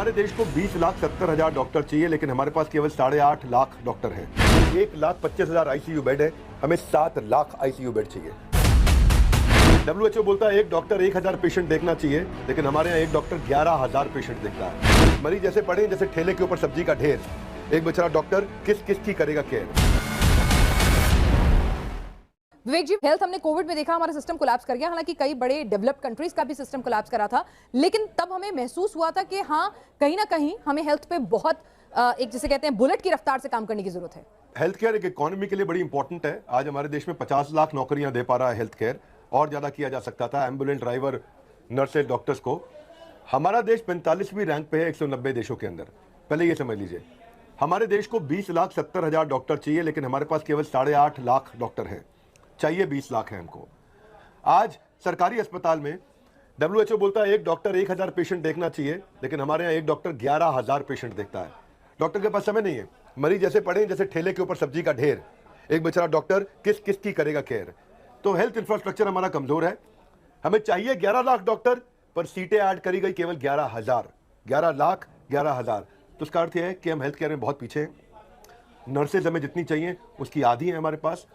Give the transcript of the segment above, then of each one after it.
हमारे देश को 20,70,000 डॉक्टर चाहिए, लेकिन हमारे पास केवल 8.5 लाख डॉक्टर हैं। 1,25,000 आईसीयू बेड है, हमें 7 लाख आईसीयू बेड चाहिए। WHO बोलता है एक डॉक्टर 1,000 पेशेंट देखना चाहिए, लेकिन हमारे यहाँ एक डॉक्टर 11,000 पेशेंट देखता है। मरीज जैसे पड़े जैसे ठेले के ऊपर सब्जी का ढेर। एक बेचारा डॉक्टर किस किस की करेगा केयर। विवेक जी, हेल्थ हमने कोविड में देखा हमारा सिस्टम कोलैप्स कर गया। हालांकि कई बड़े डेवलप्ड कंट्रीज का भी सिस्टम कोलैप्स करा था, लेकिन तब हमें महसूस हुआ था कि हाँ, कहीं ना कहीं हमें हेल्थ पे बहुत एक जिसे कहते हैं बुलेट की रफ्तार से काम करने की जरूरत है। हेल्थ केयर एक इकोनॉमी के लिए बड़ी इंपॉर्टेंट है। आज हमारे देश में 50 लाख नौकरियां दे पा रहा है हेल्थ केयर, और ज्यादा किया जा सकता था। एम्बुलेंस ड्राइवर, नर्सेज, डॉक्टर्स को। हमारा देश 45वीं रैंक पे है 190 देशों के अंदर। पहले ये समझ लीजिए, हमारे देश को 20,70,000 डॉक्टर चाहिए, लेकिन हमारे पास केवल 8.5 लाख डॉक्टर हैं। चाहिए 20 लाख है हमको। आज सरकारी अस्पताल में WHO बोलता है एक डॉक्टर 1,000 पेशेंट देखना चाहिए, लेकिन हमारे यहाँ एक डॉक्टर 11,000 पेशेंट देखता है। डॉक्टर के पास समय नहीं है। मरीज जैसे पड़े जैसे ठेले के ऊपर सब्जी का ढेर। एक बेचारा डॉक्टर किस किस की करेगा केयर। तो हेल्थ इंफ्रास्ट्रक्चर हमारा कमजोर है। हमें चाहिए 11 लाख डॉक्टर, पर सीटें ऐड करी गई केवल 11,000। 11 लाख 11,000। तो उसका अर्थ यह है कि हम हेल्थ केयर में बहुत पीछे हैं। नर्सेज हमें जितनी चाहिए उसकी आधी है हमारे पास।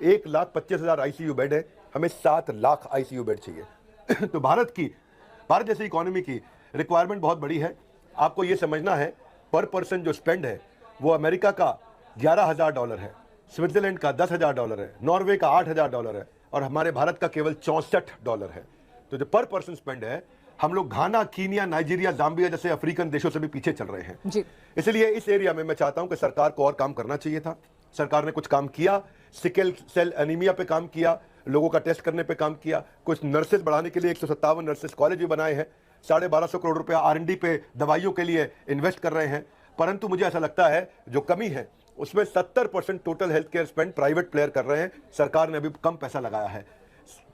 1,25,000 आईसीयू बेड है, हमें 7 लाख आईसीयू बेड चाहिए। तो भारत जैसी इकोनॉमी की रिक्वायरमेंट बहुत बड़ी है। आपको ये समझना है, पर पर्सन जो स्पेंड है वो अमेरिका का $11,000 है, स्विट्जरलैंड का $10,000 है, नॉर्वे का $8,000 है, और हमारे भारत का केवल $64 है। तो जो पर पर्सन स्पेंड है, हम लोग घाना, कीनिया, नाइजीरिया, जाम्बिया जैसे अफ्रीकन देशों से भी पीछे चल रहे हैं जी। इसलिए इस एरिया में मैं चाहता हूं कि सरकार को और काम करना चाहिए था। सरकार ने कुछ काम किया। सिकल सेल एनीमिया पे काम किया, लोगों का टेस्ट करने पे काम किया। कुछ नर्सेज बढ़ाने के लिए 157 नर्सेज कॉलेज भी बनाए हैं। 1250 करोड़ रुपया R&D पे दवाइयों के लिए इन्वेस्ट कर रहे हैं। परंतु मुझे ऐसा लगता है जो कमी है उसमें 70% total health care spend private player कर रहे हैं। सरकार ने अभी कम पैसा लगाया है।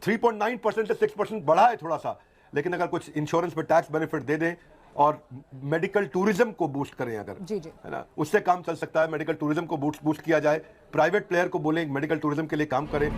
3.9% से 6% बढ़ा है थोड़ा सा, लेकिन अगर कुछ इंश्योरेंस पे टैक्स बेनिफिट दे दें और मेडिकल टूरिज्म को बूस्ट करें अगर, जी जी, है ना, उससे काम चल सकता है। मेडिकल टूरिज्म को बूस्ट किया जाए। प्राइवेट प्लेयर को बोलें मेडिकल टूरिज्म के लिए काम करें।